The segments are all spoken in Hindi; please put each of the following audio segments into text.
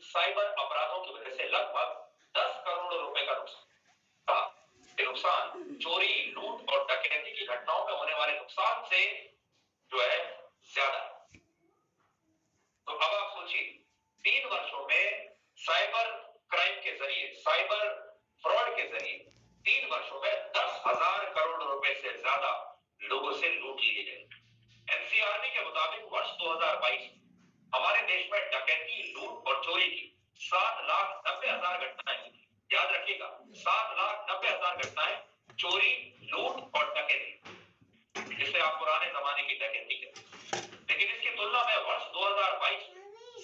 साइबर अपराधों की वजह से लगभग 10 करोड़ रुपए का नुकसान। ये नुकसान चोरी, लूट और डकैती की घटनाओं में होने वाले नुकसान से जो है ज्यादा। तो अब आप सोचिए 3 वर्षों में साइबर क्राइम के जरिए, साइबर फ्रॉड के जरिए 3 वर्षों में 10,000 करोड़ रुपए से ज्यादा लोगों से लूट लिए गए। एनसीआरबी के मुताबिक वर्ष 2022 हमारे देश में डकैती, लूट और चोरी की 7,90,000 घटनाएं हुई। याद रखिएगा 7,90,000 घटनाएं चोरी, लूट और डकैती, जिसे आप पुराने जमाने की डकैती कहते हैं। लेकिन इसकी तुलना में वर्ष 2022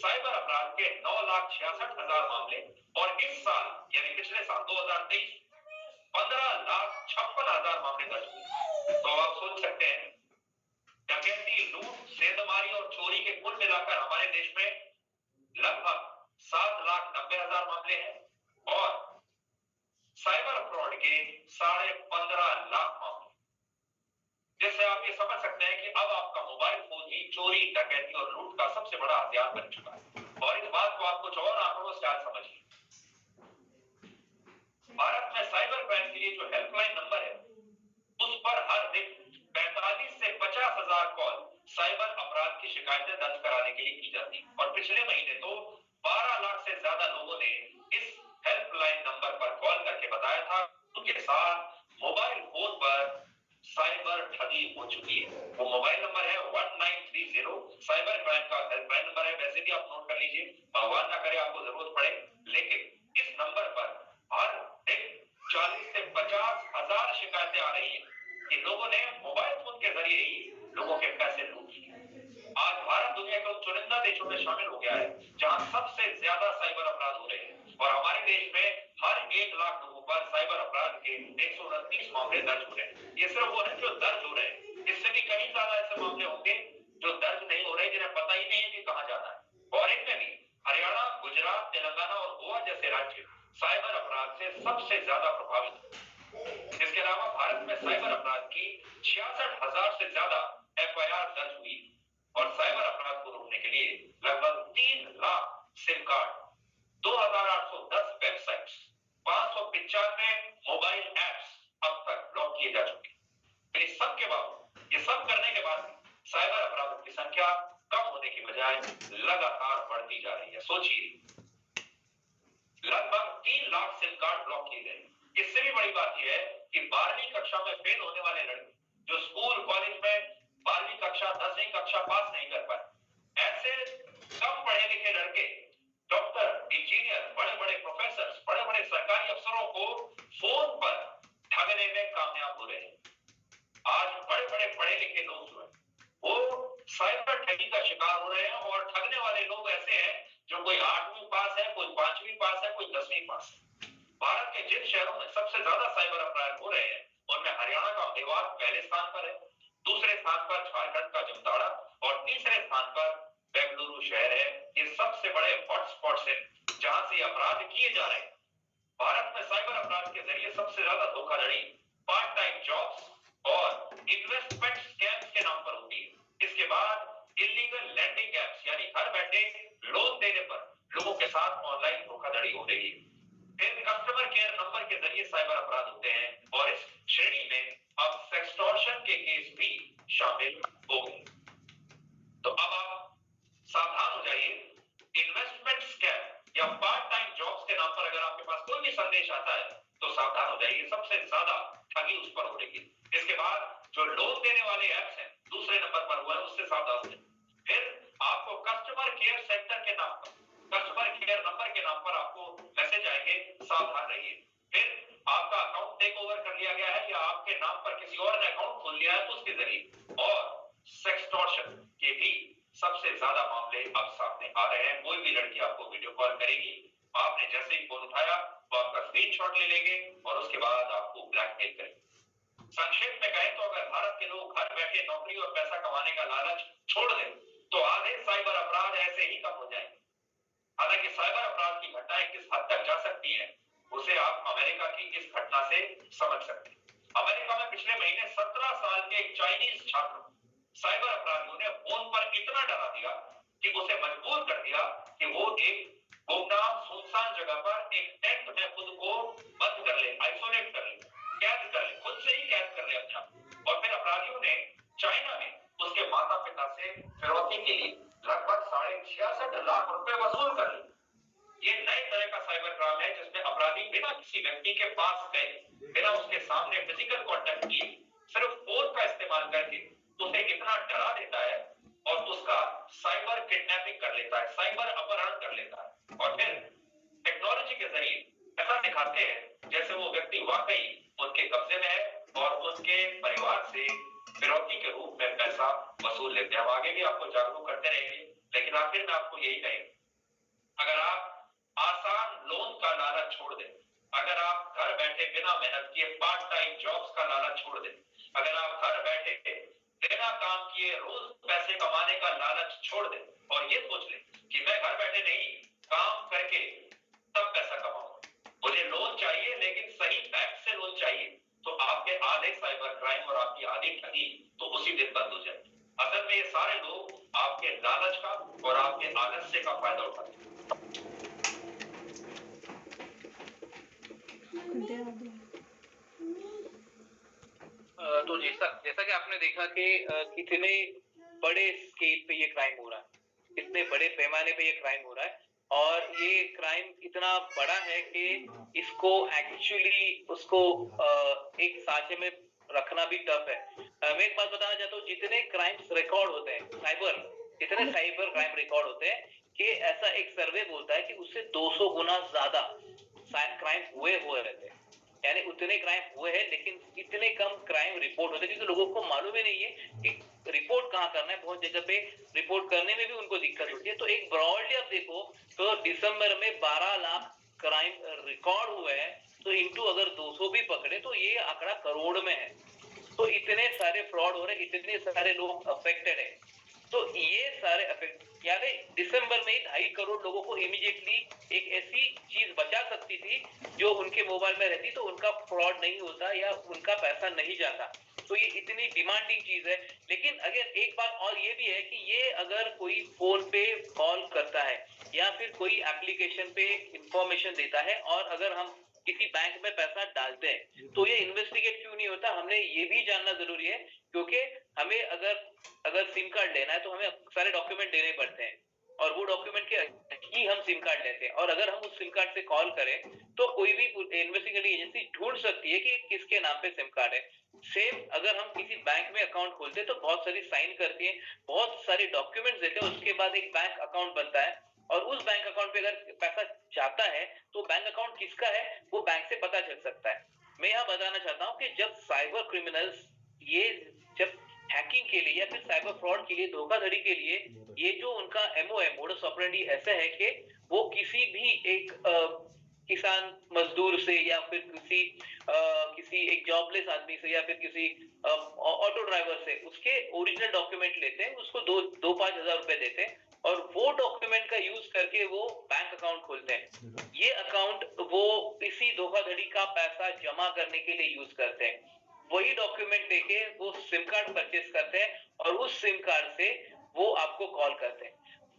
साइबर अपराध के 9,66,000 मामले और इस साल यानी पिछले साल 2023 15,56,000 मामले दर्ज हुए। तो आप सोच सकते हैं डकैती, लूट, सेंधमारी और चोरी के कुल मिलाकर हमारे देश में लगभग 7,90,000 मामले हैं और साइबर फ्रॉड के 15.5 लाख मामले। जिससे आप ये समझ सकते हैं कि अब आपका मोबाइल फोन ही चोरी, डकैती और लूट का सबसे बड़ा हथियार बन चुका है। और इस बात को आप कुछ और आंकड़ों से आज समझिए। भारत में साइबर क्राइम के लिए जो हेल्पलाइन नंबर है उस पर हर दिन 45 से 50,000 कॉल साइबर अपराध की शिकायतें दर्ज कराने के लिए की जाती है। और पिछले महीने तो 12 लाख से ज्यादा लोगों ने इस हेल्पलाइन नंबर पर कॉल करके बताया था उनके साथ मोबाइल फोन पर साइबर ठगी हो चुकी है। वो मोबाइल नंबर है 1930, साइबर क्राइम का हेल्पलाइन नंबर है। वैसे भी आप नोट कर लीजिए, भगवान ना करे आपको जरूरत पड़े। लेकिन इस नंबर पर हर दिन 40 से 50,000 शिकायतें आ रही है कि लोगों ने मोबाइल फोन के जरिए ही लोगों के पैसे लूट लिए। आज भारत दुनिया के उन चुनिंदा देशों में शामिल हो गया है जहां सबसे ज्यादा साइबर अपराध हो रहे हैं और हमारे देश में हर 1 लाख लोगों पर साइबर अपराध के 129 मामले दर्ज हो रहे हैं। ये सिर्फ वो है जो दर्ज हो रहे हैं, इससे भी कहीं ज्यादा ऐसे मामले होंगे जो दर्ज नहीं हो रहे, जिन्हें पता ही नहीं है कि कहां जाना है। और इनमें भी हरियाणा, गुजरात, तेलंगाना और गोवा जैसे राज्य साइबर अपराध से सबसे ज्यादा प्रभावित है। इसके अलावा भारत में साइबर अपराध की 66,000 से ज्यादा एफआईआर दर्ज हुई और साइबर अपराध को रोकने के लिए लगभग 3 lakh SIM card, 2,810 websites, 595 mobile apps अब तक ब्लॉक किए जा चुके। इस सब के बाद, ये सब करने के बाद साइबर अपराधों की संख्या कम होने की बजाय लगातार बढ़ती जा रही है। सोचिए लगभग 3 लाख सिम कार्ड ब्लॉक किए गए। इससे भी बड़ी बात यह है कि 12वीं कक्षा में फेल होने वाले लड़के जो स्कूल कॉलेज में 12वीं कक्षा 10वीं कक्षा पास नहीं कर पाए, ऐसे कम पढ़े लिखे लड़के डॉक्टर, इंजीनियर, बड़े बड़े प्रोफेसर, बड़े बड़े सरकारी अफसरों को फोन पर ठगने में कामयाब हो रहे हैं। आज बड़े बड़े पढ़े लिखे लोग जो है वो साइबर ठगी का शिकार हो रहे हैं और ठगने वाले लोग ऐसे हैं जो कोई 8वीं पास है, कोई 5वीं पास है, कोई 10वीं पास है। भारत के जिन शहरों में सबसे ज्यादा साइबर अपराध हो रहे हैं उनमें हरियाणा का मेवात पहले स्थान पर है, दूसरे स्थान पर झारखंड का जामताड़ा और तीसरे स्थान पर बेंगलुरु शहर है। ये सबसे बड़े हॉटस्पॉट्स हैं जहां से अपराध किए जा रहे हैं। भारत में साइबर अपराध के जरिए सबसे ज्यादा धोखाधड़ी पार्ट टाइम जॉब्स और इन्वेस्टमेंट स्कैम्स के नाम पर होती है। इसके बाद इलीगल लैंडिंग एप्स यानी घर बैठे लोन देने पर लोगों के साथ ऑनलाइन धोखाधड़ी हो रही है। फिर कस्टमर केयर नंबर के जरिए साइबर अपराध होते हैं और इस श्रेणी में अब सेक्सटॉर्शन के केस भी शामिल हो गए। तो अब आप सावधान हो जाइए। इन्वेस्टमेंट स्कैम या पार्ट टाइम जॉब्स के नाम पर अगर आपके पास कोई भी संदेश आता है तो सावधान हो जाइए, सबसे ज्यादा ठगी उस पर हो रही है। इसके बाद जो लोन देने वाले ऐप्स हैं दूसरे नंबर पर हुआ है, उससे सावधान हो जाइए। फिर आपको कस्टमर केयर सेंटर के नाम पर, कस्टमर केयर नंबर के नाम पर आपको मैसेज आएंगे, सावधान रहिए। फिर आपका अकाउंट टेक ओवर कर लिया गया है या आपके नाम पर किसी और ने अकाउंट खोल लिया है तो उसके जरिए। और सेक्सटॉर्शन के भी सबसे ज्यादा मामले अब सामने आ रहे हैं। कोई भी लड़की आपको वीडियो कॉल करेगी, आपने जैसे ही फोन उठाया वो आपका स्क्रीनशॉट ले लेंगे और उसके बाद आपको ब्लैकमेल करेंगे। संक्षेप में कहें तो अगर भारत के लोग घर बैठे नौकरी और पैसा कमाने का लालच छोड़ दें तो आधे साइबर अपराध ऐसे ही कम हो जाएंगे। हालांकि साइबर अपराध की घटनाएं किस हद तक जा सकती हैं उसे आप अमेरिका की इस घटना से समझ सकते हैं। अमेरिका में पिछले महीने 17 साल के एक चाइनीज छात्र को साइबर अपराधियों ने फोन पर इतना डरा दिया कि उसे मजबूर कर दिया कि वो एक गुमनाम लाख रुपए वसूल कर ले। ये नए तरह का साइबर क्राइम है जिसमें अपराधी बिना किसी व्यक्ति के पास गए, बिना उसके सामने फिजिकल कांटेक्ट किए, सिर्फ फोन का इस्तेमाल करके उसे इतना डरा देता है और उसका साइबर किडनैपिंग कर लेता है, साइबर अपहरण कर लेता है और फिर टेक्नोलॉजी के जरिए ऐसा दिखाते हैं जैसे वो व्यक्ति वाकई उनके कब्जे में है और उनके परिवार से फिरौती के रूप में पैसा वसूल लेते हैं। हम आगे भी आपको जागरूक करते रहेंगे, लेकिन आखिर में आपको यही कहेंगे, अगर आप आसान लोन का लालच छोड़ दें, अगर आप घर बैठे बिना मेहनत किए पार्ट टाइम जॉब्स का लालच छोड़ दें, अगर आप घर बैठे बिना काम किए रोज पैसे कमाने का लालच छोड़ दें और ये सोच लें कि मैं घर बैठे नहीं काम करके तब पैसा कमाऊंगा, मुझे लोन चाहिए लेकिन सही बैंक से लोन चाहिए, तो आपके आधे साइबर क्राइम और आपकी आधी ठगी तो उसी दिन बंद हो जाएगी। असल में ये सारे लोग आपके लालच का और आपके आलस्य का फायदा उठाते हैं। तो जैसा जैसा कि आपने देखा कि कितने बड़े स्केल पे ये क्राइम हो रहा है, कितने बड़े पैमाने पे ये क्राइम हो रहा है और ये क्राइम इतना बड़ा है कि इसको एक्चुअली उसको एक साँचे में रखना भी टफ है। मैं एक बात बताना चाहता हूँ, जितने क्राइम्स रिकॉर्ड होते हैं जितने साइबर क्राइम रिकॉर्ड होते हैं कि ऐसा एक सर्वे बोलता है कि उससे 200 गुना ज्यादा क्राइम हुए रहते हैं, यानी उतने क्राइम हुए हैं लेकिन इतने कम क्राइम रिपोर्ट होते हैं क्योंकि लोगों को मालूम ही नहीं है कि रिपोर्ट कहाँ करना है। बहुत जगह पे रिपोर्ट करने में भी उनको दिक्कत होती है। तो एक ब्रॉडली आप देखो तो दिसंबर में 12 लाख क्राइम रिकॉर्ड हुए हैं, तो इंटू अगर 200 भी पकड़े तो ये आंकड़ा करोड़ में है। तो इतने सारे फ्रॉड हो रहे हैं, इतने सारे लोग अफेक्टेड है। तो ये सारे अफेक्ट यानी दिसंबर में ही 2.5 करोड़ लोगों को इमीडिएटली एक ऐसी चीज बचा सकती थी जो उनके मोबाइल में रहती तो उनका फ्रॉड नहीं होता या उनका पैसा नहीं जाता। तो ये इतनी डिमांडिंग चीज है। लेकिन अगर एक बात और ये भी है कि ये अगर कोई फोन पे कॉल करता है या फिर कोई एप्लीकेशन पे इंफॉर्मेशन देता है और अगर हम किसी बैंक में पैसा डालते हैं तो ये इन्वेस्टिगेट क्यों नहीं होता, हमने ये भी जानना जरूरी है। क्योंकि हमें अगर सिम कार्ड लेना है तो हमें सारे डॉक्यूमेंट देने पड़ते हैं और वो डॉक्यूमेंट के ही हम सिम कार्ड लेते हैं। और अगर हम उस सिम कार्ड से कॉल करें तो कोई भी इन्वेस्टिगेटिंग एजेंसी ढूंढ सकती है कि किसके नाम पे सिम कार्ड है। सेम अगर हम किसी बैंक में अकाउंट खोलते हैं तो बहुत सारी साइन करती है, बहुत सारे डॉक्यूमेंट्स देते हैं, उसके बाद एक बैंक अकाउंट बनता है और उस बैंक अकाउंट पे अगर पैसा जाता है तो बैंक अकाउंट किसका है वो बैंक से पता चल सकता है। मैं यहाँ बताना चाहता हूँ कि जब साइबर क्रिमिनल्स ये जब हैकिंग के लिए या फिर साइबर फ्रॉड के लिए, धोखाधड़ी के लिए, ये जो उनका एमओ है, मोडस ऑपरेंडी ऐसा है कि वो किसी भी एक किसान मजदूर से या फिर किसी एक जॉबलेस आदमी से या फिर किसी ऑटो ड्राइवर से उसके ओरिजिनल डॉक्यूमेंट लेते हैं, उसको 2-5 हजार रुपए देते हैं और वो डॉक्यूमेंट का यूज करके वो बैंक अकाउंट खोलते हैं। ये अकाउंट वो इसी धोखाधड़ी का पैसा जमा करने के लिए यूज करते हैं। वही डॉक्यूमेंट देके वो सिम कार्ड परचेस करते हैं और उस सिम कार्ड से वो आपको कॉल करते हैं।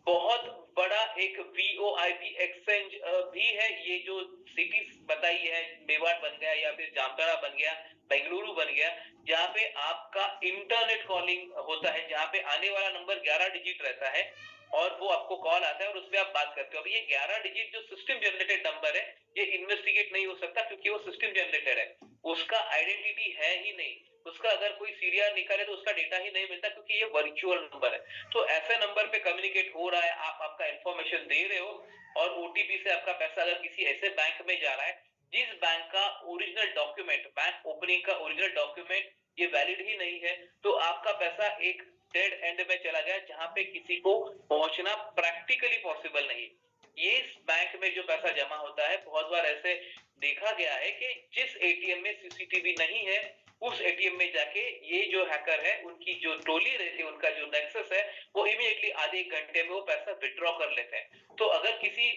बहुत बड़ा एक वीओआईपी एक्सचेंज भी है, ये जो सिटीज बताई है, मेवाड़ बन गया या फिर जामताड़ा बन गया, बेंगलुरु बन गया, जहाँ पे आपका इंटरनेट कॉलिंग होता है, जहाँ पे आने वाला नंबर 11 डिजिट रहता है और वो आपको कॉल आता है और उसमें आप बात करते हो। अब ये 11 डिजिट जो सिस्टम जनरेटेड नंबर है ये इन्वेस्टिगेट नहीं हो सकता क्योंकि वो सिस्टम जनरेटेड है, उसका आइडेंटिटी है ही नहीं, उसका अगर कोई सीरियल निकाले तो उसका डेटा ही नहीं मिलता क्योंकि ये वर्चुअल नंबर है। तो ऐसे नंबर पे कम्युनिकेट हो रहा है, आप आपका इंफॉर्मेशन दे रहे हो और ओटीपी से आपका पैसा अगर किसी ऐसे बैंक में जा रहा है जिस बैंक का ओरिजिनल डॉक्यूमेंट, बैंक ओपनिंग का ओरिजिनल डॉक्यूमेंट ये वैलिड ही नहीं है, तो आपका पैसा एक डेड एंड में चला गया जहां पे किसी को पहुंचना प्रैक्टिकली पॉसिबल नहीं। ये इस बैंक में जो पैसा जमा होता है, बहुत बार ऐसे देखा गया है कि जिस एटीएम में सीसीटीवी नहीं है उस एटीएम में जाके ये जो हैकर है उनकी जो टोली रहती है, उनका जो नेक्सस है, वो इमीडिएटली आधे एक घंटे में वो पैसा विड्रॉ कर लेते हैं। तो अगर किसी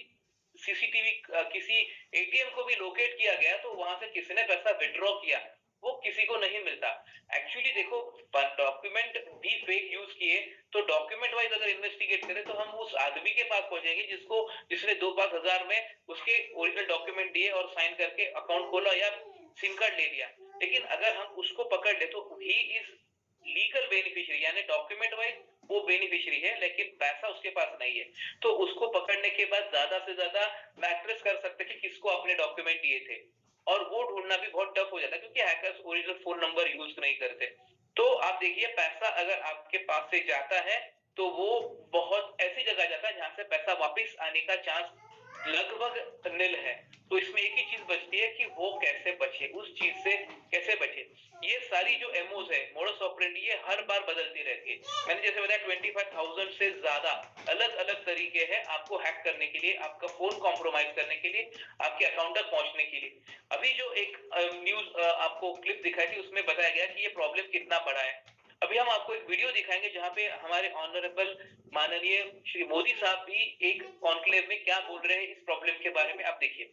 सीसीटीवी किसी एटीएम को भी लोकेट किया गया तो वहां से किसने पैसा विड्रॉ किया वो किसी को नहीं मिलता। एक्चुअली देखो, डॉक्यूमेंट भी फेक यूज किए तो डॉक्यूमेंट वाइज अगर इन्वेस्टिगेट करें तो हम उस आदमी के पास पहुंचेंगे जिसने 2-5 हजार में उसके ओरिजिनल डॉक्यूमेंट दिए और साइन करके अकाउंट खोला या सिम कार्ड ले लिया। लेकिन अगर हम उसको पकड़ ले तो ही इज लीगल बेनिफिशियरी, यानी डॉक्यूमेंट वाइज वो बेनिफिशियरी है, लेकिन पैसा उसके पास नहीं है। तो उसको पकड़ने के बाद ज्यादा से ज्यादा मैट्रेस कर सकते कि किसको अपने डॉक्यूमेंट दिए थे, और वो ढूंढना भी बहुत टफ हो जाता है क्योंकि hackers original phone number use नहीं करते। तो आप देखिए, पैसा अगर आपके पास से जाता है तो वो बहुत ऐसी जगह जाता है जहां से पैसा वापस आने का चांस लगभग निल है। तो इसमें एक ही चीज बचती है कि वो कैसे बचे, उस चीज से कैसे बचे। ये सारी जो एमओज है, मोडस ऑपरेंडी, ये हर बार बदलती रहती है। मैंने जैसे बताया 25,000 से ज्यादा अलग अलग तरीके हैं आपको हैक करने के लिए, आपका फोन कॉम्प्रोमाइज करने के लिए, आपके अकाउंट तक पहुंचने के लिए। अभी जो एक न्यूज आपको क्लिप दिखाई थी उसमें बताया गया कि ये प्रॉब्लम कितना बड़ा है। अभी हम आपको एक वीडियो दिखाएंगे जहां पे हमारे ऑनरेबल माननीय श्री मोदी साहब भी एक कॉन्क्लेव में क्या बोल रहे हैं इस प्रॉब्लम के बारे में, आप देखिए।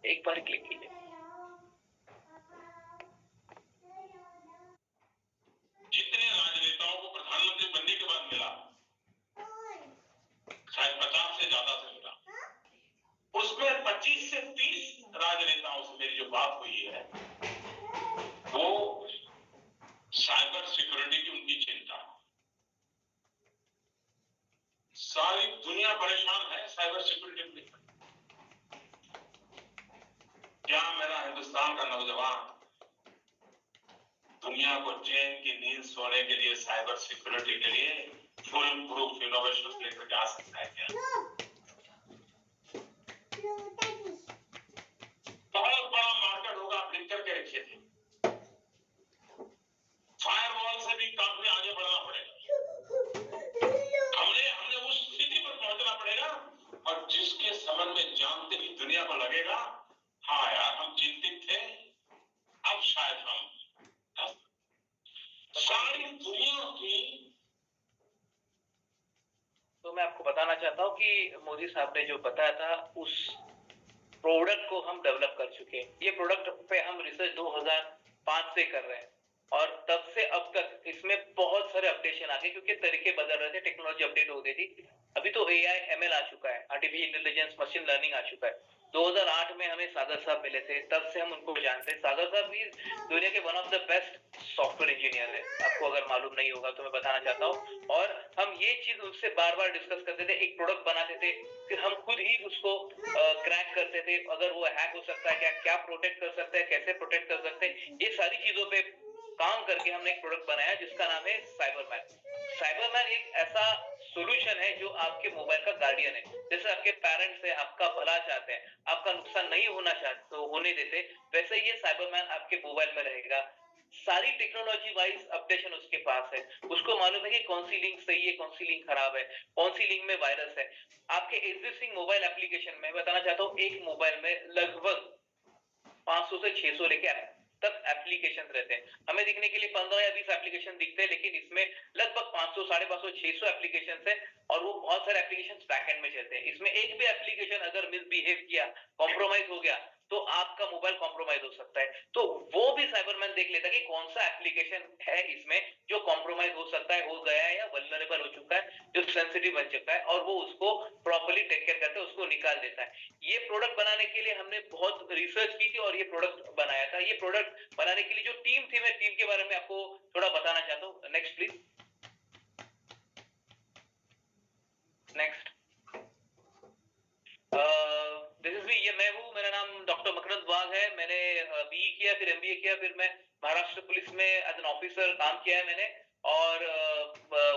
एक बार क्लिक कीजिए। जितने राजनेताओं को प्रधानमंत्री बनने के बाद मिला, शायद 50 से ज्यादा से मिला, उसमें 25 से 30 राजनेताओं से मेरी जो बात हुई है वो साइबर सिक्योरिटी की उनकी चिंता। सारी दुनिया परेशान है साइबर सिक्योरिटी में। क्या मेरा हिंदुस्तान का नौजवान दुनिया को चैन की नींद सोने के लिए, साइबर सिक्योरिटी के लिए फुल प्रूफ इनोवेशन लेकर जा सकता है क्या? बहुत बड़ा मार्केट होगा, आप लिख करके रखिए थे। फायरवॉल से भी काफी आगे बढ़ना पड़ेगा। हमने उस स्थिति पर पहुंचना पड़ेगा और जिसके संबंध में जानते ही दुनिया को लगेगा, हाँ यार हम चिंतित थे, अब शायद हम सारी दुनिया की। तो मैं आपको बताना चाहता हूँ कि मोदी साहब ने जो बताया था उस प्रोडक्ट को हम डेवलप कर चुके हैं। ये प्रोडक्ट पे हम रिसर्च 2005 से कर रहे हैं और तब से अब तक इसमें बहुत सारे अपडेशन आ गए क्योंकि तरीके बदल रहे थे, टेक्नोलॉजी अपडेट हो गई थी। अभी तो AI ML आ चुका है, आर्टिफिशियल इंटेलिजेंस, मशीन लर्निंग आ चुका है। 2008 में हमें सागर साहब मिले थे, तब से हम उनको जानते हैं। सागर साहब भी दुनिया के one of the best software engineer है, आपको अगर मालूम नहीं होगा तो मैं बताना चाहता हूँ। और हम ये चीज उससे बार बार डिस्कस करते थे, एक प्रोडक्ट बनाते थे, फिर हम खुद ही उसको क्रैक करते थे, अगर वो हैक हो सकता है क्या, क्या प्रोटेक्ट कर सकते हैं, कैसे प्रोटेक्ट कर सकते हैं, ये सारी चीजों पे काम करके हमने एक प्रोडक्ट बनाया जिसका नाम है साइबरमैन। साइबरमैन एक ऐसा सॉल्यूशन है जो आपके मोबाइल का गार्डियन है। जैसे आपके पेरेंट्स है, आपका भला चाहते हैं, आपका नुकसान नहीं होना चाहते तो होने देते, वैसे ये साइबरमैन आपके मोबाइल में रहेगा। सारी टेक्नोलॉजी वाइज अपडेशन उसके पास है, उसको मालूम है कि कौन सी लिंक सही है, कौन सी लिंक खराब है, कौन सी लिंक में वायरस है। आपके एग्जिस्टिंग मोबाइल एप्लीकेशन में बताना चाहता हूँ, एक मोबाइल में लगभग 500 से 600 लेके तक एप्लीकेशन रहते हैं। हमें दिखने के लिए 15 या 20 एप्लीकेशन दिखते हैं, लेकिन इसमें लगभग 500, 550, 600 एप्लीकेशन है और वो बहुत सारे एप्लीकेशन बैकएंड में चलते हैं। इसमें एक भी एप्लीकेशन अगर मिसबिहेव किया, कॉम्प्रोमाइज हो गया, तो आपका मोबाइल कॉम्प्रोमाइज हो सकता है। तो वो भी साइबरमैन देख लेता है कि कौन सा एप्लीकेशन है इसमें जो कॉम्प्रोमाइज हो सकता है, हो गया है या वल्नरेबल हो चुका है, जो सेंसिटिव बन चुका है, और वो उसको प्रॉपर्ली टेक केयर करके उसको निकाल देता है। ये प्रोडक्ट बनाने के लिए हमने बहुत रिसर्च की थी और ये प्रोडक्ट बनाया था। ये प्रोडक्ट बनाने के लिए जो टीम थी, मैं टीम के बारे में आपको थोड़ा बताना चाहता हूँ। Next please, next. This is me, ये मैं हूँ, मेरा नाम डॉक्टर मकरंद वाघ है। मैंने BE किया, फिर MBA किया, फिर मैं महाराष्ट्र पुलिस में एज एन ऑफिसर काम किया है मैंने, और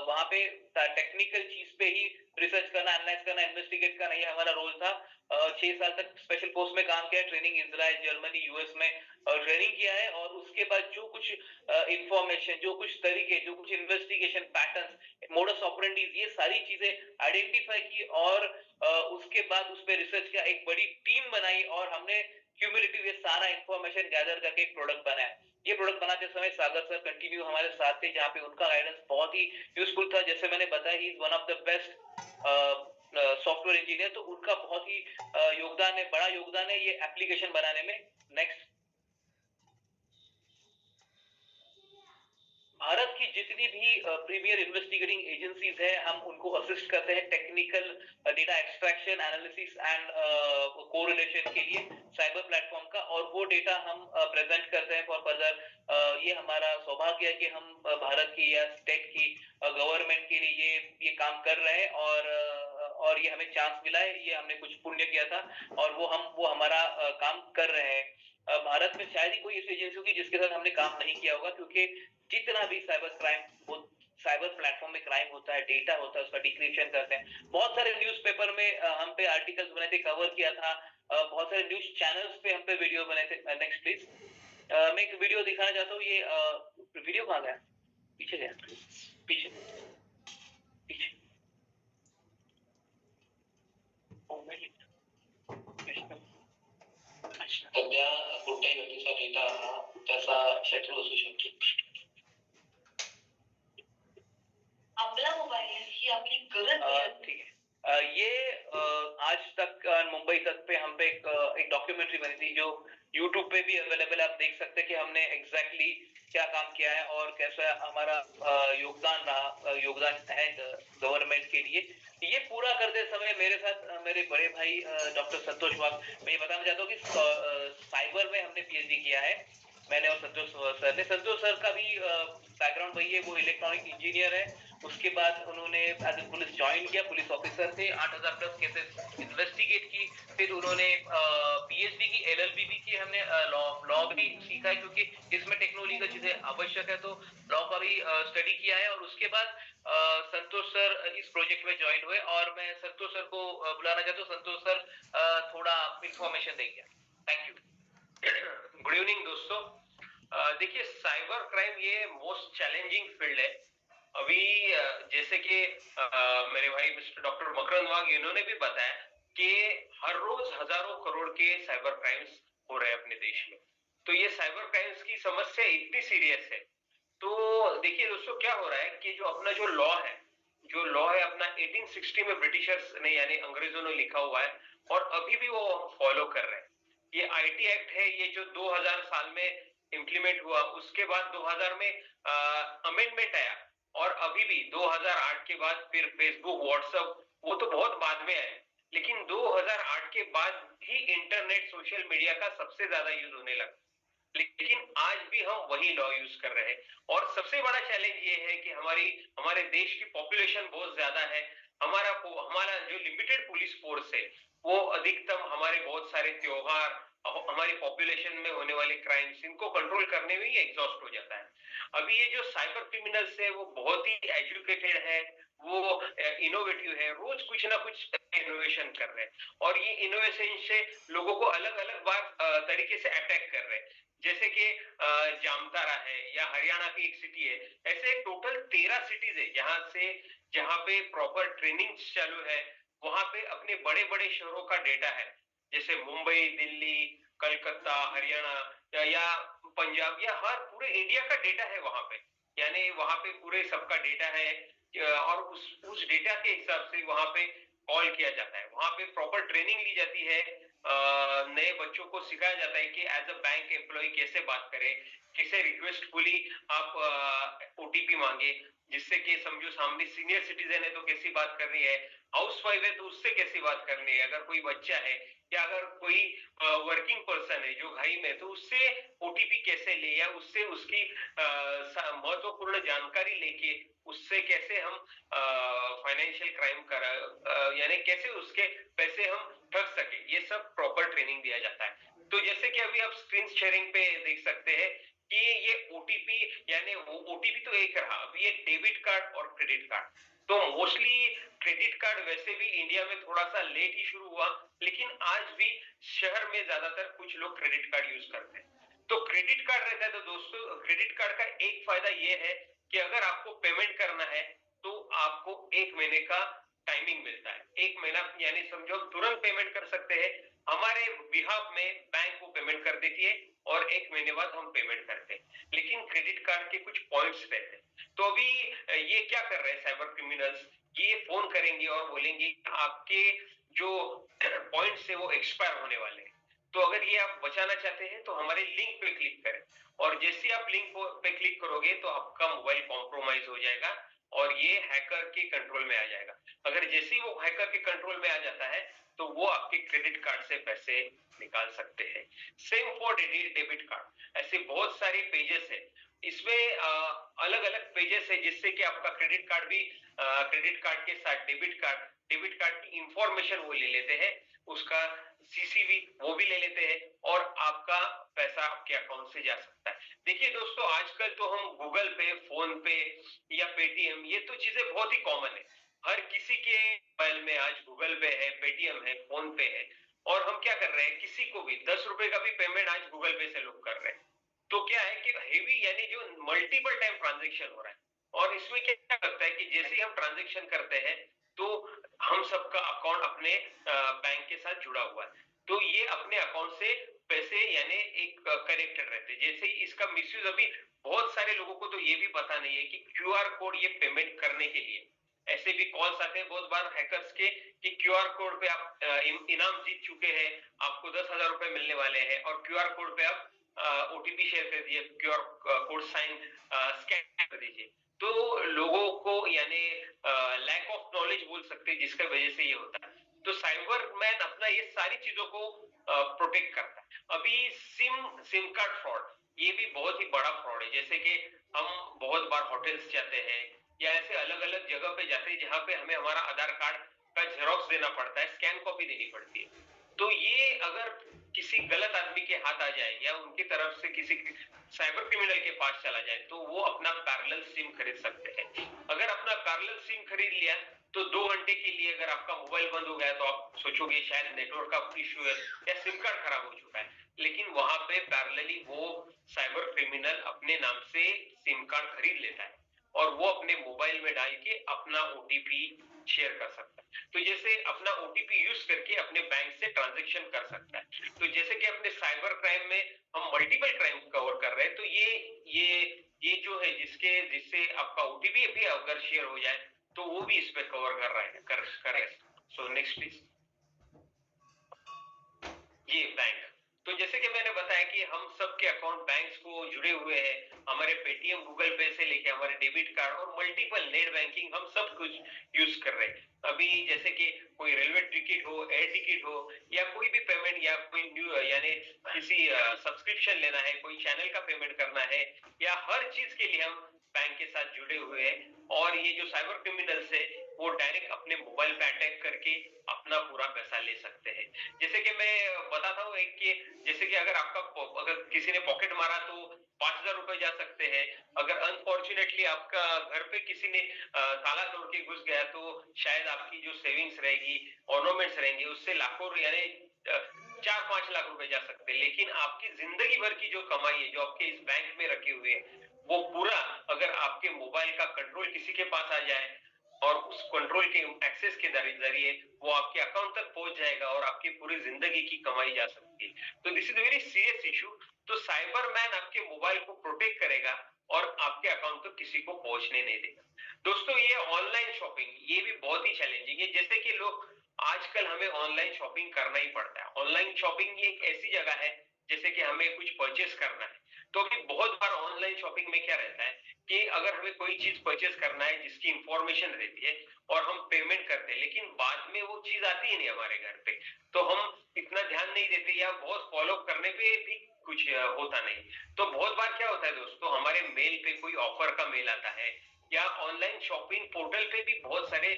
वहां पे टेक्निकल चीज पे ही रिसर्च करना, एनालाइज करना, इन्वेस्टिगेट करना, ये हमारा रोल था। 6 साल तक स्पेशल पोस्ट में काम किया, ट्रेनिंग इजराइल, जर्मनी, US में ट्रेनिंग किया है। और उसके बाद जो कुछ इंफॉर्मेशन, जो कुछ तरीके, जो कुछ इन्वेस्टिगेशन पैटर्न्स, मोडस ऑपरेंडी, ये सारी चीजें आइडेंटिफाई की और उसके बाद उस पर रिसर्च का एक बड़ी टीम बनाई और हमने क्यूमुलेटिव ये सारा इंफॉर्मेशन गैदर करके एक प्रोडक्ट बनाया। ये प्रोडक्ट बनाते समय सागर सर कंटिन्यू हमारे साथ थे, जहाँ पे उनका गाइडेंस बहुत ही यूजफुल था। जैसे मैंने बताया, he is one of the best software engineer, तो उनका बहुत ही योगदान है, बड़ा योगदान है ये एप्लीकेशन बनाने में। नेक्स्ट। भारत की जितनी भी प्रीमियर इन्वेस्टिगेटिंग एजेंसीज है, हम उनको असिस्ट करते हैं technical data extraction, analysis and correlation के लिए साइबर प्लेटफॉर्म का, और वो डेटा हम प्रेजेंट करते हैं फॉर फर्दर। ये हमारा सौभाग्य है कि हम भारत की या स्टेट की गवर्नमेंट के लिए ये काम कर रहे हैं, और ये हमें चांस मिला है, ये हमने कुछ पुण्य किया था और वो हमारा काम कर रहे हैं। भारत में शायद ही कोई ऐसी एजेंसी होगी जिसके साथ हमने काम नहीं किया होगा, क्योंकि जितना भी साइबर प्लेटफॉर्म में क्राइम होता है, डेटा होता है, उसका डिक्रिप्शन करते हैं। बहुत सारे न्यूज़पेपर में हम पे आर्टिकल्स बने थे, कवर किया था, बहुत सारे न्यूज चैनल्स पे हम पे वीडियो बने थे। Next please. मैं एक वीडियो दिखाना चाहता हूँ। ये वीडियो कहाँ गया? पीछे गया, पीछे पीछे। सध्या कुठल्याही व्यक्तीचा डेटा हा त्याचा शत्रू असू शकतो. आपला मोबाईल ही आपली गरज आहे. ठीक है। ये आज तक मुंबई तक पे हम पे एक डॉक्यूमेंट्री बनी थी जो यूट्यूब पे भी अवेलेबल है। आप देख सकते हैं कि हमने एग्जैक्टली क्या काम किया है और कैसा हमारा योगदान है गवर्नमेंट के लिए। ये पूरा करते समय मेरे साथ मेरे बड़े भाई डॉक्टर संतोष वाघ, मैं ये बताना चाहता हूँ कि साइबर में हमने पीएचडी किया है, मैंने और संतोष सर ने। संतोष सर का भी बैकग्राउंड वही है, वो इलेक्ट्रॉनिक इंजीनियर है। उसके बाद उन्होंने एज ए पुलिस ज्वाइन किया, पुलिस ऑफिसर थे, 8000 प्लस केसेस इन्वेस्टिगेट की। फिर उन्होंने पीएचडी की, एलएलबी भी की, हमने लॉ भी सीखा है, क्योंकि इसमें टेक्नोलॉजी का चीजें आवश्यक है, तो लॉ का भी स्टडी किया है। और उसके बाद संतोष सर इस प्रोजेक्ट में ज्वाइन हुए और मैं संतोष सर को बुलाना चाहता हूँ। संतोष सर थोड़ा इंफॉर्मेशन देंगे। Thank you. गुड इवनिंग दोस्तों। देखिए, साइबर क्राइम ये मोस्ट चैलेंजिंग फील्ड है। अभी जैसे कि मेरे भाई मिस्टर डॉक्टर मकरंद वाघ इन्होंने भी बताया कि हर रोज हजारों करोड़ के साइबर क्राइम्स हो रहे हैं अपने देश में। तो ये साइबर क्राइम्स की समस्या इतनी सीरियस है। तो देखिए दोस्तों, क्या हो रहा है कि जो लॉ है अपना 1860 में ब्रिटिशर्स ने यानी अंग्रेजों ने लिखा हुआ है और अभी भी वो फॉलो कर रहे हैं। ये आईटी एक्ट है, ये जो 2000 साल में इम्प्लीमेंट हुआ, उसके बाद 2000 में अमेंडमेंट आया और अभी भी 2008 के बाद फिर फेसबुक, व्हाट्सएप, वो तो बहुत बाद में आए, लेकिन 2008 के बाद ही इंटरनेट, सोशल मीडिया का सबसे ज्यादा यूज होने लगा। लेकिन आज भी हम वही लॉ यूज कर रहे हैं और सबसे बड़ा चैलेंज ये है कि हमारे देश की पॉपुलेशन बहुत ज्यादा है। हमारा जो लिमिटेड पुलिस फोर्स है वो अधिकतम हमारे बहुत सारे त्योहार, हमारी पॉपुलेशन में होने वाले क्राइम्स, इनको कंट्रोल करने में ही एग्जॉस्ट हो जाता है। अभी ये जो साइबर क्रिमिनल्स है वो बहुत ही एजुकेटेड है, वो इनोवेटिव है, रोज कुछ ना कुछ इनोवेशन कर रहे हैं और ये इनोवेशन से लोगों को अलग अलग बार तरीके से अटैक कर रहे हैं। जैसे कि जामतारा है या हरियाणा की एक सिटी है, ऐसे टोटल 13 सिटीज है जहां पे प्रॉपर ट्रेनिंग चालू है। वहां पे अपने बड़े बड़े शहरों का डेटा है, जैसे मुंबई, दिल्ली, कलकत्ता, हरियाणा या पंजाब या हर पूरे इंडिया का डेटा है वहां पे। यानी वहां पे पूरे सबका डेटा है और उस डेटा के हिसाब से वहां पे कॉल किया जाता है। वहां पे प्रॉपर ट्रेनिंग ली जाती है, नए बच्चों को सिखाया जाता है कि एज अ बैंक एम्प्लॉय कैसे बात करें, कैसे रिक्वेस्टफुली आप ओटीपी मांगे, जिससे कि समझो सामने सीनियर सिटीजन है तो कैसी बात करनी है, हाउस वाइफ है तो उससे कैसी बात करनी है, अगर कोई बच्चा है या अगर कोई वर्किंग पर्सन है जो घर में, तो उससे ओटीपी कैसे ले या उससे उसकी महत्वपूर्ण जानकारी लेके उससे कैसे हम फाइनेंशियल क्राइम यानी कैसे उसके पैसे हम ठग सके, ये सब प्रॉपर ट्रेनिंग दिया जाता है। तो जैसे कि अभी आप स्क्रीन शेयरिंग पे देख सकते हैं कि ये ओटीपी, यानी वो ओटीपी तो एक रहा, अभी ये डेबिट कार्ड और क्रेडिट कार्ड। तो मोस्टली क्रेडिट कार्ड वैसे भी इंडिया में थोड़ा सा लेट ही शुरू हुआ, लेकिन आज भी शहर में ज्यादातर कुछ लोग क्रेडिट कार्ड यूज करते हैं। तो क्रेडिट कार्ड रहता है तो दोस्तों, क्रेडिट कार्ड का एक फायदा ये है कि अगर आपको पेमेंट करना है तो आपको 1 महीने का टाइमिंग मिलता है। 1 महीना यानी समझो तुरंत पेमेंट कर सकते हैं। हमारे बिहाफ में बैंक को पेमेंट कर देती है और 1 महीने बाद हम पेमेंट करते हैं। लेकिन क्रेडिट कार्ड के कुछ पॉइंट्स रहते हैं। तो अभी ये क्या कर रहे हैं साइबर क्रिमिनल्स, ये फोन करेंगे और बोलेंगे आपके जो पॉइंट्स है वो एक्सपायर होने वाले हैं, तो अगर ये आप बचाना चाहते हैं तो हमारे लिंक पे क्लिक करें, और जैसे ही आप लिंक पे क्लिक करोगे तो आपका मोबाइल कॉम्प्रोमाइज हो जाएगा और ये हैकर के कंट्रोल में आ जाएगा। अगर जैसे ही वो हैकर के कंट्रोल में आ जाता है तो वो आपके क्रेडिट कार्ड से पैसे निकाल सकते हैं। सेम फॉर डेबिट कार्ड, ऐसे बहुत सारे पेजेस है, इसमें अलग अलग पेजेस है जिससे कि आपका क्रेडिट कार्ड भी, क्रेडिट कार्ड के साथ डेबिट कार्ड की इंफॉर्मेशन वो ले लेते हैं, उसका सीसीवी वो भी ले लेते हैं, और आपका पैसा आपके अकाउंट से जा सकता है। देखिए दोस्तों, आजकल तो हम गूगल पे, फोन पे या पेटीएम, ये तो चीजें बहुत ही कॉमन है। हर किसी के मोबाइल में आज गूगल पे है, पेटीएम है, फोन पे है, और हम क्या कर रहे हैं, किसी को भी 10 रुपए का भी पेमेंट आज गूगल पे से लोग कर रहे हैं। तो क्या है कि हेवी, यानी जो मल्टीपल टाइम ट्रांजेक्शन हो रहा है, और इसमें क्या लगता है कि जैसे ही हम ट्रांजेक्शन करते हैं तो हम सबका अकाउंट अपने बैंक के साथ जुड़ा हुआ है, तो ये अपने अकाउंट से पैसे यानी एक कनेक्टेड रहते हैं। जैसे ही इसका मिसयूज, अभी बहुत सारे लोगों को तो ये भी पता नहीं है कि क्यूआर कोड ये पेमेंट करने के लिए, ऐसे भी कॉल्स आते हैं बहुत बार हैकर्स के कि क्यूआर कोड पे आप इनाम जीत चुके हैं, आपको 10,000 रुपए मिलने वाले हैं, और क्यूआर कोड पे आप ओटीपी शेयर कर दिए, क्यूआर कोड साइन स्कैन कर दीजिए। तो लोगों को यानी लैक ऑफ नॉलेज बोल सकते हैं जिसका वजह से ये होता है। तो साइबर मैन अपना ये सारी चीजों को प्रोटेक्ट करता है। अभी सिम कार्ड फ्रॉड, ये भी बहुत ही बड़ा फ्रॉड है। जैसे कि हम बहुत बार होटल्स जाते हैं या ऐसे अलग अलग जगह पे जाते हैं जहां पे हमें हमारा आधार कार्ड का जेरोक्स देना पड़ता है, स्कैन कॉपी देनी पड़ती है। तो ये अगर किसी गलत आदमी के हाथ आ जाए या उनकी तरफ से किसी साइबर क्रिमिनल के पास चला जाए तो वो अपना पैरेलल सिम खरीद सकते हैं। अगर अपना पैरेलल सिम खरीद लिया तो 2 घंटे के लिए अगर आपका मोबाइल बंद हो गया तो आप सोचोगे शायद नेटवर्क का इश्यू है या सिम कार्ड खराब हो चुका है, लेकिन वहां पे पैरेलली वो साइबर क्रिमिनल अपने नाम से सिम कार्ड खरीद लेता है और वो अपने मोबाइल में डाल के अपना ओटीपी शेयर कर सकता है। तो जैसे अपना ओटीपी यूज करके अपने बैंक से ट्रांजैक्शन कर सकता है। तो जैसे कि अपने साइबर क्राइम में हम मल्टीपल क्राइम कवर कर रहे हैं, तो ये जो है जिससे आपका ओटीपी भी अगर शेयर हो जाए तो वो भी इस पे कवर कर रहे हैं, कर रहे हैं। So next please. ये बैंक, तो जैसे कि मैंने बताया कि हम सबके अकाउंट बैंक्स को जुड़े हुए हैं, हमारे पेटीएम, गूगल पे से लेके हमारे डेबिट कार्ड और मल्टीपल नेट बैंकिंग हम सब कुछ यूज कर रहे हैं। अभी जैसे कि कोई रेलवे टिकट हो, एयर टिकट हो, या कोई भी पेमेंट, या कोई न्यू यानी किसी सब्सक्रिप्शन लेना है, कोई चैनल का पेमेंट करना है, या हर चीज के लिए हम बैंक के साथ जुड़े हुए हैं। और ये जो साइबर क्रिमिनल्स है वो डायरेक्ट अपने मोबाइल पे अटैक करके अपना पूरा पैसा ले सकते हैं। जैसे कि मैं बताता हूँ एक कि जैसे कि अगर किसी ने पॉकेट मारा तो 5,000 रुपए जा सकते हैं। अगर अनफॉर्चुनेटली आपका घर पे किसी ने ताला तोड़ के घुस गया तो शायद आपकी जो सेविंग्स रहेगी, ऑर्नामेंट्स रहेंगे, उससे लाखों यानी 4-5 लाख रुपए जा सकते हैं। लेकिन आपकी जिंदगी भर की जो कमाई है, जो आपके इस बैंक में रखी हुई है, वो पूरा अगर आपके मोबाइल का कंट्रोल किसी के पास आ जाए और उस कंट्रोल के एक्सेस के जरिए वो आपके अकाउंट तक पहुंच जाएगा और आपकी पूरी जिंदगी की कमाई जा सकती है। तो this is very serious issue. तो साइबर मैन आपके मोबाइल को प्रोटेक्ट करेगा और आपके अकाउंट तक किसी को पहुंचने नहीं देगा। दोस्तों, ये ऑनलाइन शॉपिंग ये भी बहुत ही चैलेंजिंग है। जैसे कि लोग आजकल हमें ऑनलाइन शॉपिंग करना ही पड़ता है। ऑनलाइन शॉपिंग ये एक ऐसी जगह है जैसे कि हमें कुछ परचेस करना है, तो अभी बहुत बार ऑनलाइन शॉपिंग में क्या रहता है कि अगर हमें कोई चीज परचेस करना है जिसकी इंफॉर्मेशन रहती है और हम पेमेंट करते हैं, लेकिन बाद में वो चीज आती ही नहीं हमारे घर पे, तो हम इतना ध्यान नहीं देते या बहुत फॉलो करने पे भी कुछ होता नहीं। तो बहुत बार क्या होता है दोस्तों, हमारे मेल पे कोई ऑफर का मेल आता है या ऑनलाइन शॉपिंग पोर्टल पे भी बहुत सारे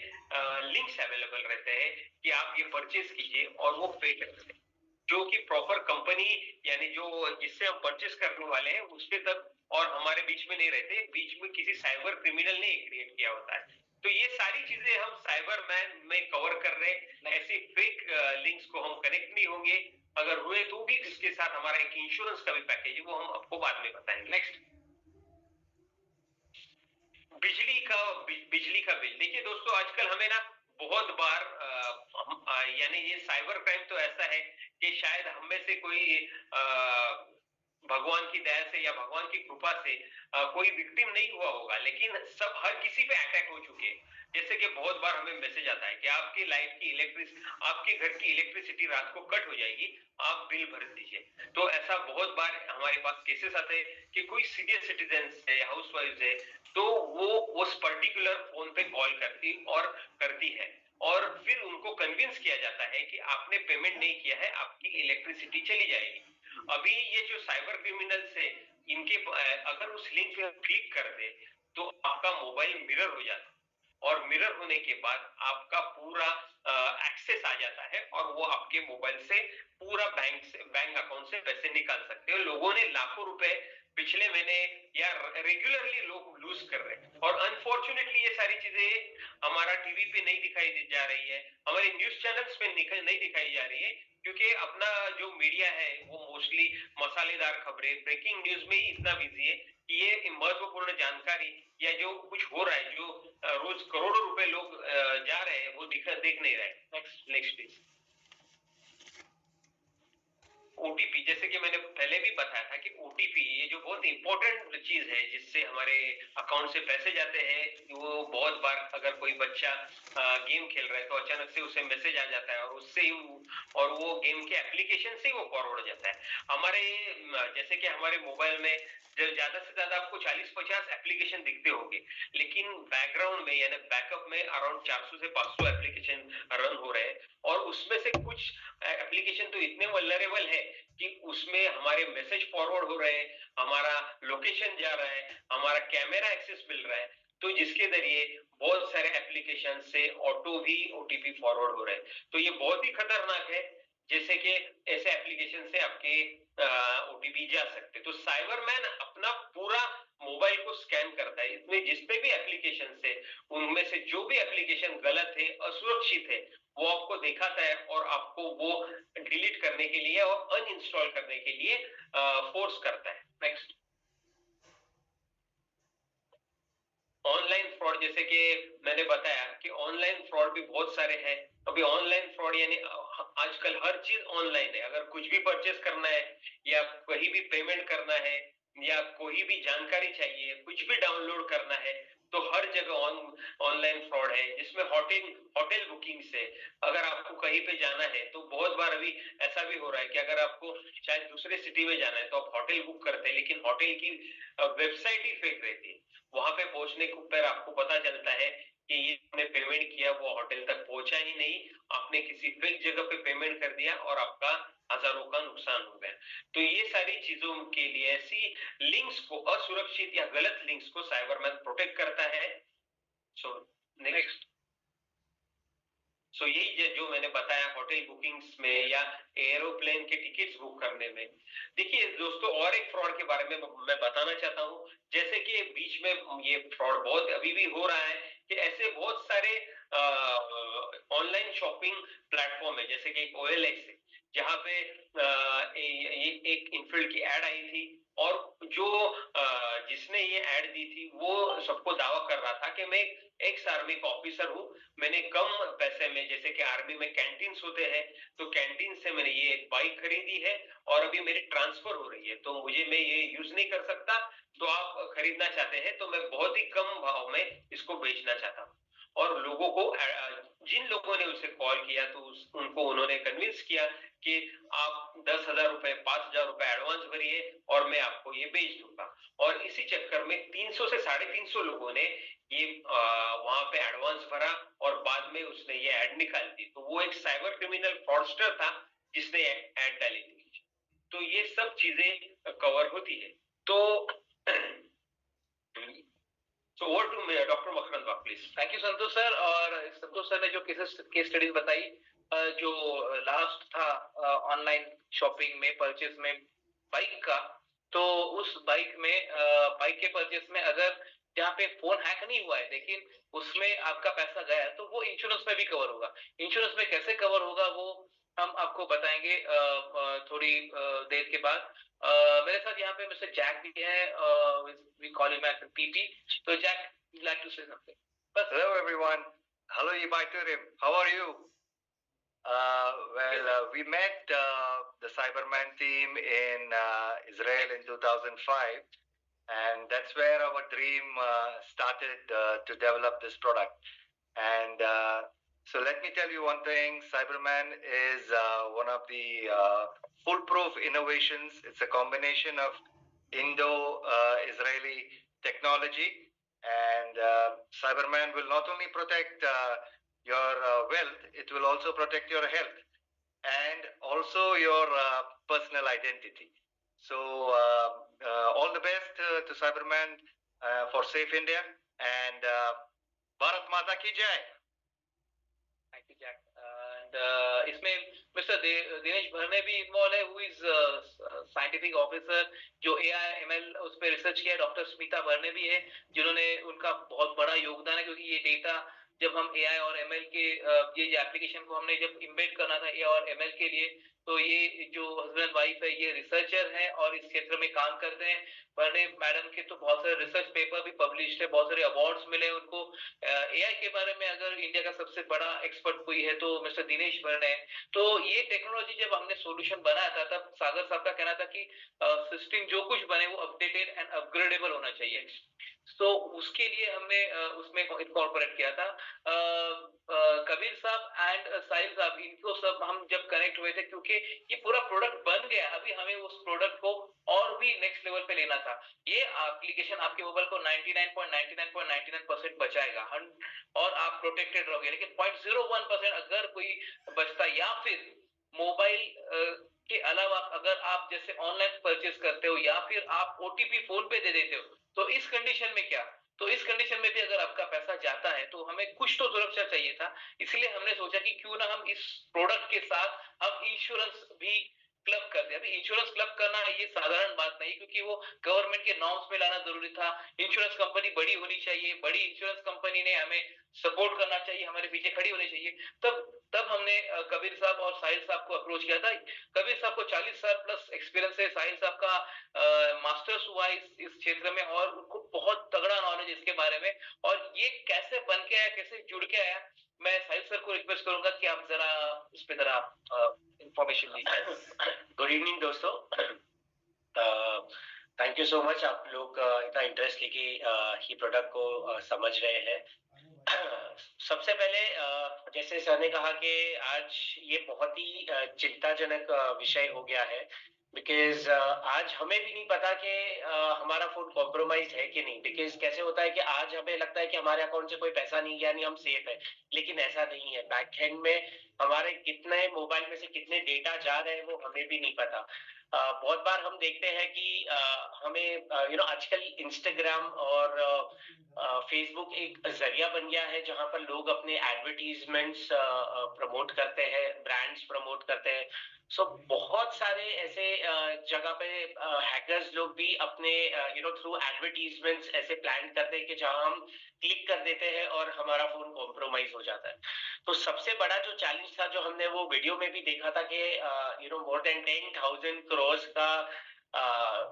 लिंक्स अवेलेबल रहते हैं कि आप ये परचेस कीजिए, और वो फेक रहते हैं, जो कि प्रॉपर कंपनी यानी जो जिससे हम परचेस करने वाले हैं उसके तक और हमारे बीच में नहीं रहते, बीच में किसी साइबर क्रिमिनल ने क्रिएट किया होता है। तो ये सारी चीजें हम साइबर मैन में कवर कर रहे हैं। ऐसे फेक लिंक्स को हम कनेक्ट नहीं होंगे, अगर हुए तो भी इसके साथ हमारा एक इंश्योरेंस का भी पैकेज है, वो हम आपको बाद में बताएंगे। नेक्स्ट, बिजली का बिल। देखिए दोस्तों, आजकल हमें ना बहुत बार यानी ये साइबर क्राइम तो ऐसा है कि शायद हम में से कोई भगवान की दया से या भगवान की कृपा से कोई विक्टिम नहीं हुआ होगा, लेकिन सब हर किसी पे अटैक हो चुके हैं। जैसे कि बहुत बार हमें मैसेज आता है कि आपकी लाइट की आपके घर की इलेक्ट्रिसिटी रात को कट हो जाएगी, आप बिल भर दीजिए। तो ऐसा बहुत बार हमारे पास केसेस आते हैं कि कोई सीनियर सिटीजन है, हाउस वाइफ है, तो वो उस पर्टिकुलर फोन पे कॉल करती है और फिर उनको कन्विंस किया जाता है कि आपने पेमेंट नहीं किया है, आपकी इलेक्ट्रिसिटी चली जाएगी। अभी ये जो साइबर क्रिमिनल्स है, इनके अगर उस लिंक पे क्लिक कर दे तो आपका मोबाइल मिरर हो जाता है और मिरर होने के बाद आपका पूरा एक्सेस आ जाता है और वो आपके मोबाइल से पूरा बैंक अकाउंट से पैसे निकाल सकते हैं। लोगों ने लाखों रुपए पिछले महीने या रेगुलरली लोग लूज कर रहे हैं और अनफॉर्चुनेटली ये सारी चीजें हमारा टीवी पे नहीं दिखाई जा रही है, हमारे न्यूज चैनल्स पे नहीं दिखाई जा रही है, क्योंकि अपना जो मीडिया है वो मोस्टली मसालेदार खबरें, ब्रेकिंग न्यूज में ही इतना बिजी है कि ये महत्वपूर्ण जानकारी या जो कुछ हो रहा है, जो रोज करोड़ों रुपए लोग जा रहे हैं, वो देख नहीं रहे। Next please. ओटीपी, जैसे कि मैंने पहले भी बताया था कि ओटीपी ये जो बहुत इंपॉर्टेंट चीज है जिससे हमारे अकाउंट से पैसे जाते हैं। वो बहुत बार अगर कोई बच्चा गेम खेल रहा है तो अचानक से उसे मैसेज आ जाता है और वो गेम के एप्लीकेशन से वो फॉरवर्ड हो जाता है। जैसे कि हमारे मोबाइल में ज्यादा से ज्यादा आपको 40-50 एप्लीकेशन दिखते होंगे, लेकिन बैकग्राउंड में यानी बैकअप में अराउंड 400 से 500 एप्लीकेशन रन हो रहे हैं और उसमें से कुछ एप्लीकेशन तो इतने वल्नरेबल है कि उसमें हमारे मैसेज फॉरवर्ड हो रहे हैं, हमारा लोकेशन जा रहा है, हमारा कैमरा एक्सेस मिल रहा है, तो जिसके जरिए बहुत सारे एप्लीकेशन से ऑटो भी ओटीपी फॉरवर्ड हो रहे हैं। तो ये बहुत ही खतरनाक है, जैसे कि ऐसे एप्लीकेशन से आपके ओटीपी जा सकते। तो साइबरमैन अपना पूरा मोबाइल को स्कैन करता है, इसमें जिसपे भी एप्लीकेशन है उनमें से जो भी एप्लीकेशन गलत है, असुरक्षित है, वो आपको दिखाता है और आपको वो डिलीट करने के लिए और अनइंस्टॉल करने के लिए फोर्स करता है। नेक्स्ट। ऑनलाइन फ्रॉड, जैसे कि मैंने बताया कि ऑनलाइन फ्रॉड भी बहुत सारे हैं। अभी ऑनलाइन फ्रॉड यानी आजकल हर चीज ऑनलाइन है। अगर कुछ भी परचेस करना है या कहीं भी पेमेंट करना है या कोई भी जानकारी चाहिए, कुछ भी डाउनलोड करना है, तो हर जगह ऑनलाइन फ्रॉड है। जिसमें होटल बुकिंग से अगर आपको कहीं पे जाना है तो बहुत बार अभी ऐसा भी हो रहा है कि अगर आपको शायद दूसरे सिटी में जाना है तो आप होटल बुक करते हैं, लेकिन होटल की वेबसाइट ही फेक रहती है। वहां पे पहुंचने के ऊपर आपको पता चलता है कि ये आपने पेमेंट किया वो होटल तक पहुंचा ही नहीं, आपने किसी फेक जगह पे पेमेंट कर दिया और आपका हजारों का नुकसान हो गया। तो ये सारी चीजों के लिए ऐसी लिंक्स को, असुरक्षित या गलत लिंक्स को साइबरमैन प्रोटेक्ट करता है। So next. यही जो मैंने बताया होटल बुकिंग्स में या एरोप्लेन के टिकट्स बुक करने में। देखिए दोस्तों, और एक फ्रॉड के बारे में मैं बताना चाहता हूँ। जैसे कि बीच में ये फ्रॉड बहुत अभी भी हो रहा है कि ऐसे बहुत सारे ऑनलाइन शॉपिंग प्लेटफॉर्म है, जैसे कि OLX है, जहाँ पे ये एक इनफील्ड की एड आई थी और जो जिसने ये एड दी थी वो सबको दावा कर रहा था कि मैं एक्स आर्मी का ऑफिसर हूँ, मैंने कम पैसे में, जैसे कि आर्मी में कैंटीन होते हैं, तो कैंटीन से मैंने ये बाइक खरीदी है और अभी मेरी ट्रांसफर हो रही है, तो मैं ये यूज नहीं कर सकता, तो आप खरीदना चाहते हैं तो मैं बहुत ही कम भाव में इसको बेचना चाहता हूँ। और लोगों को, जिन लोगों ने उसे कॉल किया तो उनको उन्होंने कन्विंस किया कि आप 10,000 रुपए, 5,000 रुपए एडवांस भरिए और मैं आपको ये बेच दूंगा। और इसी चक्कर में 300 से 350 लोगों ने ये वहां पे एडवांस भरा और बाद में उसने ये एड निकाल दी। तो वो एक साइबर क्रिमिनल फ्रॉडस्टर था जिसने एड डाली थी। तो ये सब चीजें कवर होती है। तो over to doctor Makarand Bag please. Thank you Santosh sir. और संतोष सर ने जो केस स्टडीज बताई, जो लास्ट था ऑनलाइन शॉपिंग में परचेस में बाइक का, तो उस बाइक के परचेस में अगर जहाँ पे फोन हैक नहीं हुआ है लेकिन उसमें आपका पैसा गया तो वो इंश्योरेंस में भी कवर होगा। इंश्योरेंस में कैसे कवर होगा वो हम आपको बताएंगे थोड़ी देर के बाद। मेरे साथ यहाँ पे मिस्टर जैक भी है, we call him as PP. तो Jack, you'd like to say something? Hello everyone. Hello Ibai Turim. How are you? we met the Cyberman team in Israel in 2005, and that's where our dream started to develop this product. And so let me tell you one thing, Cyberman is one of the foolproof innovations. It's a combination of Indo-Israeli technology, and Cyberman will not only protect your wealth, it will also protect your health and also your personal identity. So all the best to Cyberman for Safe India, and Bharat Mata ki Jai. Thank you, Jack. And इसमें मिस्टर दिनेश भरने भी इन्वॉल्व है, हु इज साइंटिफिक ऑफिसर जो AI ML उस पर रिसर्च किया है. डॉक्टर स्मिता भरने भी है जिन्होंने, उनका बहुत बड़ा योगदान है, क्योंकि ये डेटा जब हम AI और ML के ये एप्लीकेशन को हमने जब इम्बेड करना था AI और ML के लिए, तो ये जो हस्बैंड वाइफ है ये रिसर्चर हैं और इस क्षेत्र में काम करते हैं. भरने मैडम के तो बहुत सारे रिसर्च पेपर भी पब्लिश है, बहुत सारे अवार्ड्स मिले उनको. AI के बारे में अगर इंडिया का सबसे बड़ा एक्सपर्ट कोई है तो मिस्टर दिनेश भरने है. तो ये टेक्नोलॉजी जब हमने सॉल्यूशन बनाया था तब सागर साहब का कहना था कि सिस्टम जो कुछ बने वो अपडेटेड एंड अपग्रेडेबल होना चाहिए. तो उसके लिए हमने उसमें इनकॉर्पोरेट किया था. कबीर साहब एंड साहिल साहब, इनको सब हम जब कनेक्ट हुए थे, क्योंकि ये पूरा प्रोडक्ट बन गया, अभी हमें उस प्रोडक्ट को और भी नेक्स्ट लेवल पे लेना था. ये एप्लीकेशन आपके मोबाइल को 99.99% बचाएगा और आप प्रोटेक्टेड रहोगे, लेकिन 0.01% अगर कोई बचता, या फिर मोबाइल के अलावा अगर आप जैसे ऑनलाइन परचेज करते हो या फिर आप OTP फोन पे दे देते हो, तो इस कंडीशन में क्या, तो इस कंडीशन में भी अगर आपका पैसा जाता है तो हमें कुछ तो सुरक्षा चाहिए था. इसलिए हमने सोचा कि क्यों ना हम इस प्रोडक्ट के साथ हम इंश्योरेंस भी क्लब कर दे. अभी इंश्योरेंस क्लब करना ये साधारण बात नहीं, क्योंकि वो गवर्नमेंट के नॉर्म्स में लाना जरूरी था. इंश्योरेंस कंपनी बड़ी होनी चाहिए, बड़ी इंश्योरेंस कंपनी ने हमें सपोर्ट करना चाहिए, हमारे पीछे खड़ी होनी चाहिए. तब हमने कबीर साहब और साहिल साहब को अप्रोच किया था. कबीर साहब को 40 साल प्लस एक्सपीरियंस है, साहिल साहब का मास्टर्स हुआ इस क्षेत्र में और उनको बहुत तगड़ा नॉलेज इसके बारे में. और ये कैसे बन के आया, कैसे जुड़ के आया, मैं साहिल सर को रिक्वेस्ट करूंगा कि आप जरा इस पे जरा इंफॉर्मेशन दीजिए. गुड इवनिंग दोस्तों, थैंक यू सो मच. आप लोग इतना इंटरेस्ट लेके ये प्रोडक्ट को समझ रहे हैं. सबसे पहले जैसे सर ने कहा कि आज ये बहुत ही चिंताजनक विषय हो गया है, बिकॉज आज हमें भी नहीं पता कि हमारा फोन कॉम्प्रोमाइज है कि नहीं. बिकॉज कैसे होता है कि आज हमें लगता है कि हमारे अकाउंट से कोई पैसा नहीं गया, नहीं हम सेफ है, लेकिन ऐसा नहीं है. बैक हैंड में हमारे कितने मोबाइल में से कितने डेटा जा रहे हैं वो हमें भी नहीं पता. बहुत बार हम देखते हैं कि हमें आजकल इंस्टाग्राम और फेसबुक एक जरिया बन गया है जहां पर लोग अपने एडवर्टीजमेंट्स प्रमोट करते हैं, ब्रांड्स प्रमोट करते हैं. सो बहुत सारे ऐसे जगह पे हैकर्स लोग भी अपने थ्रू एडवर्टीजमेंट्स ऐसे प्लान करते हैं कि जहां हम क्लिक कर देते हैं और हमारा फोन कॉम्प्रोमाइज हो जाता है. तो सबसे बड़ा जो चैलेंज था, जो हमने वो वीडियो में भी देखा था कि मोर देन 10,000 करोड़ का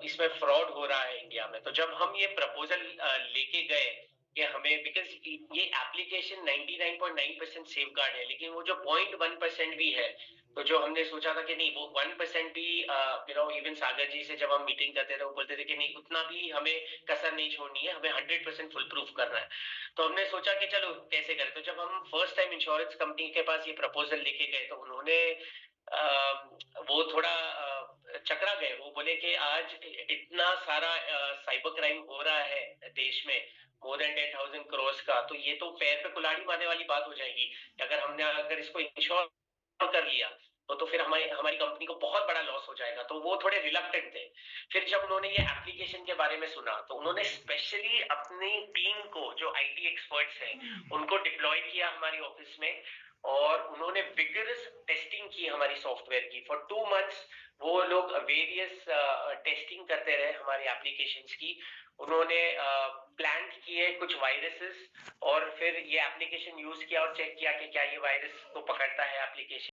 इसमें फ्रॉड हो रहा है इंडिया में. तो जब हम ये प्रपोजल लेके गए कि हमें, बिकॉज ये एप्लीकेशन 99.9% सेफ गार्ड है, लेकिन वो जो 0.1% भी है, तो जो हमने सोचा था कि नहीं वो 1% भी इवन सागर जी से जब हम मीटिंग करते थे वो बोलते थे कि नहीं उतना भी हमें कसर नहीं छोड़नी है, हमें 100% फुल प्रूफ करना है. तो हमने सोचा कि चलो कैसे करें. तो जब हम फर्स्ट टाइम इंश्योरेंस कंपनी के पास ये प्रपोजल लेके गए तो उन्होंने वो थोड़ा चकरा गए. वो बोले कि आज इतना सारा साइबर क्राइम हो रहा है देश में, मोर देन 10,000 करोड़ का, तो ये तो पैर पे कुल्हाड़ी मारने वाली बात हो जाएगी. अगर इसको इंश्योर कर लिया तो फिर हमारी कंपनी को बहुत बड़ा लॉस हो जाएगा. तो वो थोड़े रिलक्टेंट थे. फिर जब उन्होंने ये एप्लीकेशन के बारे में सुना तो उन्होंने स्पेशली अपनी टीम को, जो IT एक्सपर्ट्स हैं, उनको डिप्लॉय किया हमारी ऑफिस में और उन्होंने विगरस टेस्टिंग की हमारी सॉफ्टवेयर की. फॉर 2 months वो लोग वेरियस टेस्टिंग करते रहे हमारी एप्लीकेशंस की. उन्होंने प्लांट किए कुछ वायरसेस और फिर ये एप्लीकेशन यूज किया और चेक किया कि क्या ये वायरस को पकड़ता है एप्लीकेशन.